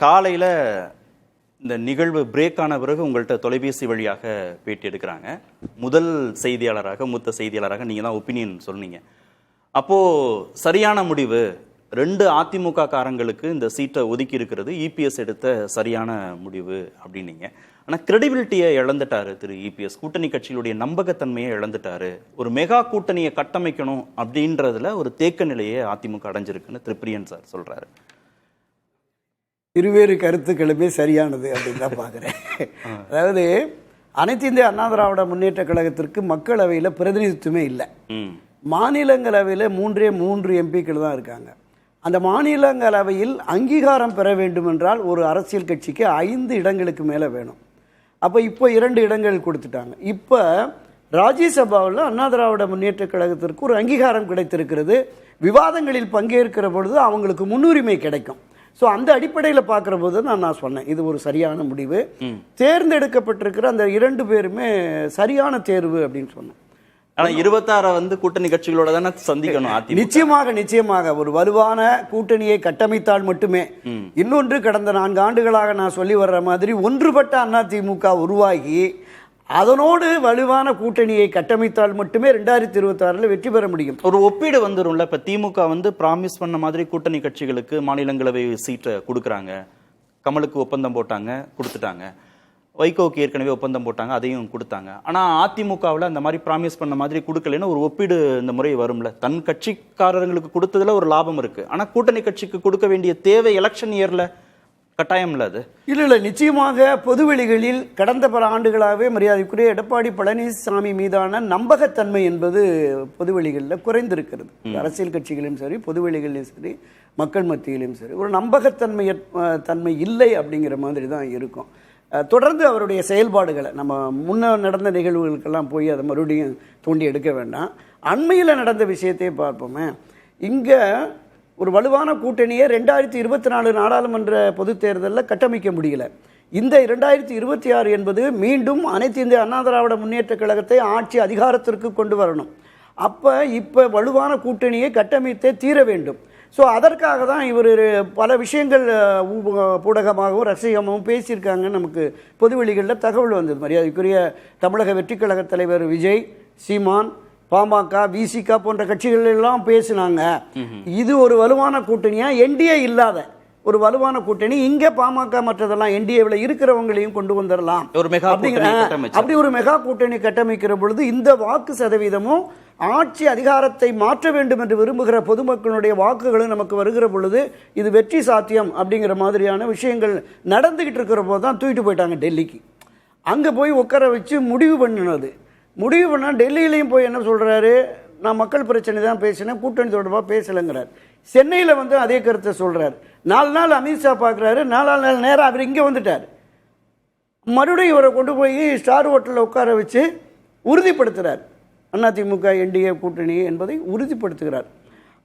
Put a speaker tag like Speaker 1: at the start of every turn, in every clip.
Speaker 1: காலையில் இந்த நிகழ்வு பிரேக் ஆன பிறகு உங்கள்கிட்ட தொலைபேசி வழியாக பேட்டி எடுக்கிறாங்க. முதல் செய்தியாளராக, மூத்த செய்தியாளராக நீங்கள் தான் ஒப்பீனியன் சொன்னீங்க. அப்போது சரியான முடிவு, 2 அதிமுக காரங்களுக்கு இந்த சீட்டை ஒதுக்கி இருக்கிறது இபிஎஸ் எடுத்த சரியான முடிவு அப்படின்னீங்க. ஆனால் கிரெடிபிலிட்டியை இழந்துட்டாரு திரு இபிஎஸ். கூட்டணி கட்சிகளுடைய நம்பகத்தன்மையை இழந்துட்டாரு. ஒரு மெகா கூட்டணியை கட்டமைக்கணும் அப்படின்றதுல ஒரு தேக்க நிலையை அதிமுக அடைஞ்சிருக்குன்னு திரு பிரியன் சார் சொல்றாரு.
Speaker 2: இருவேறு கருத்துக்களுமே சரியானது அப்படின்னு தான் பார்க்குறேன். அதாவது அனைத்து இந்திய அண்ணா திராவிட முன்னேற்ற கழகத்திற்கு மக்களவையில் பிரதிநிதித்துவமே இல்லை. மாநிலங்களவையில் 3 எம்பிக்கள் தான் இருக்காங்க. அந்த மாநிலங்களவையில் அங்கீகாரம் பெற வேண்டும் என்றால் ஒரு அரசியல் கட்சிக்கு 5 இடங்களுக்கு மேலே வேணும். அப்போ இப்போ 2 இடங்கள் கொடுத்துட்டாங்க. இப்போ ராஜ்யசபாவில் அண்ணா திராவிட முன்னேற்ற கழகத்திற்கு ஒரு அங்கீகாரம் கிடைத்திருக்கிறது. விவாதங்களில் பங்கேற்கிற பொழுது அவங்களுக்கு முன்னுரிமை கிடைக்கும். ஸோ அந்த அடிப்படையில் பார்க்குற போது நான் சொன்னேன் இது ஒரு சரியான முடிவு. தேர்ந்தெடுக்கப்பட்டிருக்கிற அந்த 2 பேருமே சரியான தேர்வு அப்படின்னு சொன்னேன்.
Speaker 1: ஆனால் 26 கூட்டணி கட்சிகளோட தானே சந்திக்கணும்.
Speaker 2: நிச்சயமாக ஒரு வலுவான கூட்டணியை கட்டமைத்தால் மட்டுமே. இன்னொன்று, கடந்த 4 ஆண்டுகளாக நான் சொல்லி வர்ற மாதிரி ஒன்றுபட்ட அதிமுக உருவாகி அதனோடு வலுவான கூட்டணியை கட்டமைத்தால் மட்டுமே 2026 வெற்றி பெற முடியும்.
Speaker 1: ஒரு ஒப்பீடு வந்துரும்ல. இப்ப திமுக பிராமிஸ் பண்ண மாதிரி கூட்டணி கட்சிகளுக்கு மாநிலங்களவை சீட்டை கொடுக்குறாங்க. கமலுக்கு ஒப்பந்தம் போட்டாங்க, கொடுத்துட்டாங்க. வைகோவுக்கு ஏற்கனவே ஒப்பந்தம் போட்டாங்க, அதையும் கொடுத்தாங்க. ஆனா அதிமுகவில் அந்த மாதிரி பிராமிஸ் பண்ண மாதிரி கொடுக்கலன்னு ஒரு ஒப்பீடு இந்த முறை வரும்ல. தன் கட்சிக்காரர்களுக்கு கொடுத்ததுல ஒரு லாபம் இருக்கு, ஆனா கூட்டணி கட்சிக்கு கொடுக்க வேண்டிய தேவை எலெக்ஷன் இயர்ல கட்டாயம் இல்ல. அது
Speaker 2: இல்லை நிச்சயமாக பொதுவெளிகளில் கடந்த பல ஆண்டுகளாகவே மரியாதைக்குரிய எடப்பாடி பழனிசாமி மீதான நம்பகத்தன்மை என்பது பொதுவெளிகளில் குறைந்திருக்கிறது. அரசியல் கட்சிகளிலும் சரி, பொதுவெளிகளிலும் சரி, மக்கள் மத்தியிலும் சரி, ஒரு நம்பகத்தன்மை இல்லை அப்படிங்கிற மாதிரி தான் இருக்கும். தொடர்ந்து அவருடைய செயல்பாடுகளை நம்ம முன்ன நடந்த நிகழ்வுகளுக்கெல்லாம் போய் அதை மறுபடியும் தோண்டி எடுக்க வேண்டாம். அண்மையில் நடந்த விஷயத்தையே பார்ப்போமே. இங்கே ஒரு வலுவான கூட்டணியை 2024 நாடாளுமன்ற பொதுத் தேர்தலில் கட்டமைக்க முடியல. இந்த 2026 என்பது மீண்டும் அனைத்து இந்திய அண்ணா திராவிட முன்னேற்ற கழகத்தை ஆட்சி அதிகாரத்திற்கு கொண்டு வரணும். இப்போ வலுவான கூட்டணியை கட்டமைத்தே தீர வேண்டும். ஸோ அதற்காக தான் இவர் பல விஷயங்கள் ஊடகமாகவும் ரகசியமாகவும் பேசியிருக்காங்கன்னு நமக்கு பொதுவெளிகளில் தகவல் வந்தது. மரியாதைக்குரிய தமிழக வெற்றி கழக தலைவர் விஜய், சீமான், பாமக, விசிக போன்ற கட்சிகள் எல்லாம் பேசினாங்க. இது ஒரு வலுவான கூட்டணியா, என்டிஏ இல்லாத ஒரு வலுவான கூட்டணி. இங்க பாமக மற்றதெல்லாம் என்டிஏவில் இருக்கிறவங்களையும் கொண்டு வந்துடலாம் அப்படி ஒரு மெகா கூட்டணி கட்டமைக்கிற பொழுது இந்த வாக்கு சதவீதமும் ஆட்சி அதிகாரத்தை மாற்ற வேண்டும் என்று விரும்புகிற பொதுமக்களுடைய வாக்குகளும் நமக்கு வருகிற பொழுது இது வெற்றி சாத்தியம் அப்படிங்கிற மாதிரியான விஷயங்கள் நடந்துகிட்டு இருக்கிற போது தான் தூக்கிட்டு போயிட்டாங்க டெல்லிக்கு. அங்கே போய் உட்கார வச்சு முடிவு பண்ணால் டெல்லியிலையும் போய் என்ன சொல்கிறாரு, நான் மக்கள் பிரச்சனை தான் பேசினேன், கூட்டணி தொடர்பாக பேசலைங்கிறார். சென்னையில் அதே கருத்தை சொல்கிறார். 4 நாள் அமித்ஷா பார்க்குறாரு, 4 நாள் நேரம் அவர் இங்கே வந்துட்டார். மறுபடியும் இவரை கொண்டு போய் ஸ்டார் ஹோட்டலில் உட்கார வச்சு உறுதிப்படுத்துகிறார் அதிமுக என்டிஏ கூட்டணி என்பதை உறுதிப்படுத்துகிறார்.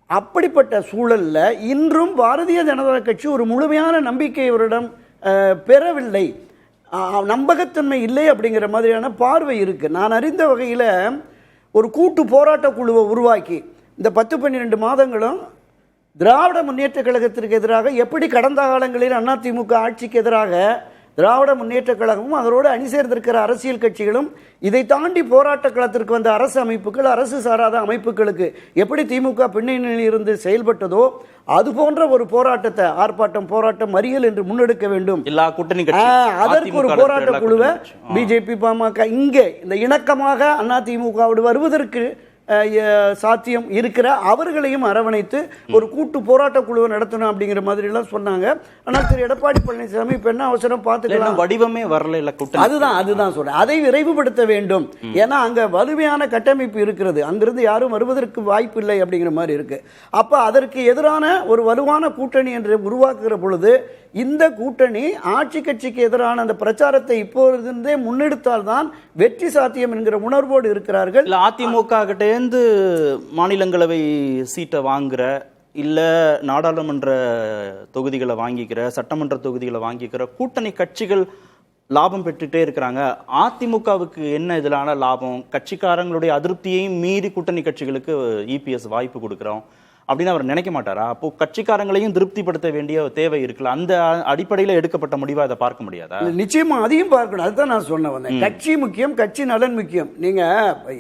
Speaker 2: அப்படிப்பட்ட சூழலில் இன்றும் பாரதிய ஜனதா கட்சி ஒரு முழுமையான நம்பிக்கை இவரிடம் பெறவில்லை, நம்பகத்தன்மை இல்லை அப்படிங்கிற மாதிரியான பார்வை இருக்குது. நான் அறிந்த வகையில் ஒரு கூட்டு போராட்ட குழுவை உருவாக்கி இந்த 10-12 மாதங்களும் திராவிட முன்னேற்ற கழகத்திற்கு எதிராக எப்படி கடந்த காலங்களில் அதிமுக ஆட்சிக்கு எதிராக திராவிட முன்னேற்ற கழகமும் அதோடு அணி சேர்ந்திருக்கிற அரசியல் கட்சிகளும் இதை தாண்டி போராட்ட களத்திற்கு வந்த அரசு அமைப்புகள், அரசு சாராத அமைப்புகளுக்கு எப்படி திமுக பின்னணியில் இருந்து செயல்பட்டதோ அது போன்ற ஒரு போராட்டத்தை, ஆர்ப்பாட்டம், போராட்டம், மறியல் என்று முன்னெடுக்க வேண்டும். அதற்கு ஒரு போராட்ட குழுவை பிஜேபி, பாமக இங்கே இந்த இணக்கமாக அதிமுகவோடு வருவதற்கு சாத்தியம் இருக்கிற அவர்களையும் அரவணைத்து ஒரு கூட்டு போராட்ட குழுவை நடத்தணும் அப்படிங்கிற மாதிரி எல்லாம் சொன்னாங்க. ஆனால் திரு எடப்பாடி பழனிசாமி இப்ப என்ன அவசரம் பார்த்துக்கலாம்,
Speaker 1: வடிவமே வரல.
Speaker 2: அதுதான் சொல்றேன், அதை விரைவுபடுத்த வேண்டும். ஏன்னா அங்க வலிமையான கட்டமைப்பு இருக்கிறது, அங்கிருந்து யாரும் வருவதற்கு வாய்ப்பு இல்லை அப்படிங்கிற மாதிரி இருக்கு. அப்ப அதற்கு எதிரான ஒரு வலுவான கூட்டணி என்று உருவாக்குகிற பொழுது இந்த கூட்டணி ஆட்சி கட்சிக்கு எதிரான அந்த பிரச்சாரத்தை இப்போதிருந்தே முன்னெடுத்தால் தான் வெற்றி சாத்தியம் என்கிற உணர்வோடு இருக்கிறார்கள்.
Speaker 1: அதிமுக கிட்டேந்து மாநிலங்களவை சீட்டை வாங்குற, இல்ல நாடாளுமன்ற தொகுதிகளை வாங்கிக்கிற, சட்டமன்ற தொகுதிகளை வாங்கிக்கிற கூட்டணி கட்சிகள் லாபம் பெற்றுட்டே இருக்கிறாங்க. அதிமுகவுக்கு என்ன இதிலான லாபம்? கட்சிக்காரங்களுடைய அதிருப்தியையும் மீறி கூட்டணி கட்சிகளுக்கு இபிஎஸ் வாய்ப்பு கொடுக்குறோம். அப்படின்னு அவர் நினைக்க மாட்டாரா? அப்போ கட்சிக்காரங்களையும் திருப்திப்படுத்த வேண்டிய தேவை இருக்குல்ல, அந்த அடிப்படையில் எடுக்கப்பட்ட முடிவா அதை பார்க்க முடியாதா?
Speaker 2: நிச்சயமா அதையும் பார்க்கணும். அதுதான் நான் சொன்ன வந்தேன். கட்சி முக்கியம், கட்சி நலன் முக்கியம். நீங்க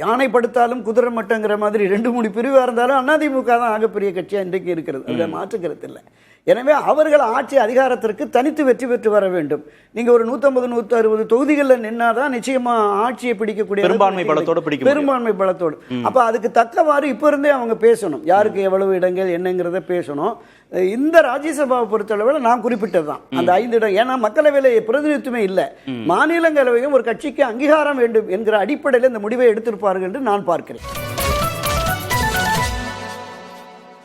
Speaker 2: யானை படுத்தாலும் குதிரை மட்டங்கிற மாதிரி 2-3 பிரிவா இருந்தாலும் அதிமுக தான் ஆகப்பெரிய கட்சியா இன்றைக்கு இருக்கிறது. அதுல மாற்றுக்கிறது இல்லை. எனவே அவர்கள் ஆட்சி அதிகாரத்திற்கு தனித்து வெற்றி பெற்று வர வேண்டும். நீங்க ஒரு 150-160 தொகுதிகளில் நின்னாதான் நிச்சயமா ஆட்சியை பிடிக்கக்கூடிய
Speaker 1: பெரும்பான்மை பலத்தோட பிடிக்கும்.
Speaker 2: பெரும்பான்மை பலத்தோடு. அப்ப அதுக்கு தக்கவாறு இப்ப இருந்தே அவங்க பேசணும். யாருக்கு எவ்வளவு இடங்கள் என்னங்கிறத பேசணும். இந்த ராஜ்யசபாவை பொறுத்தளவில் நான் குறிப்பிட்டதுதான் அந்த 5 இடம். ஏன்னா மக்களவையில பிரதிநிதித்துவமே இல்லை. மாநிலங்களவையும் ஒரு கட்சிக்கு அங்கீகாரம் வேண்டும் என்கிற அடிப்படையில் இந்த முடிவை எடுத்திருப்பார்கள் என்று நான் பார்க்கிறேன்.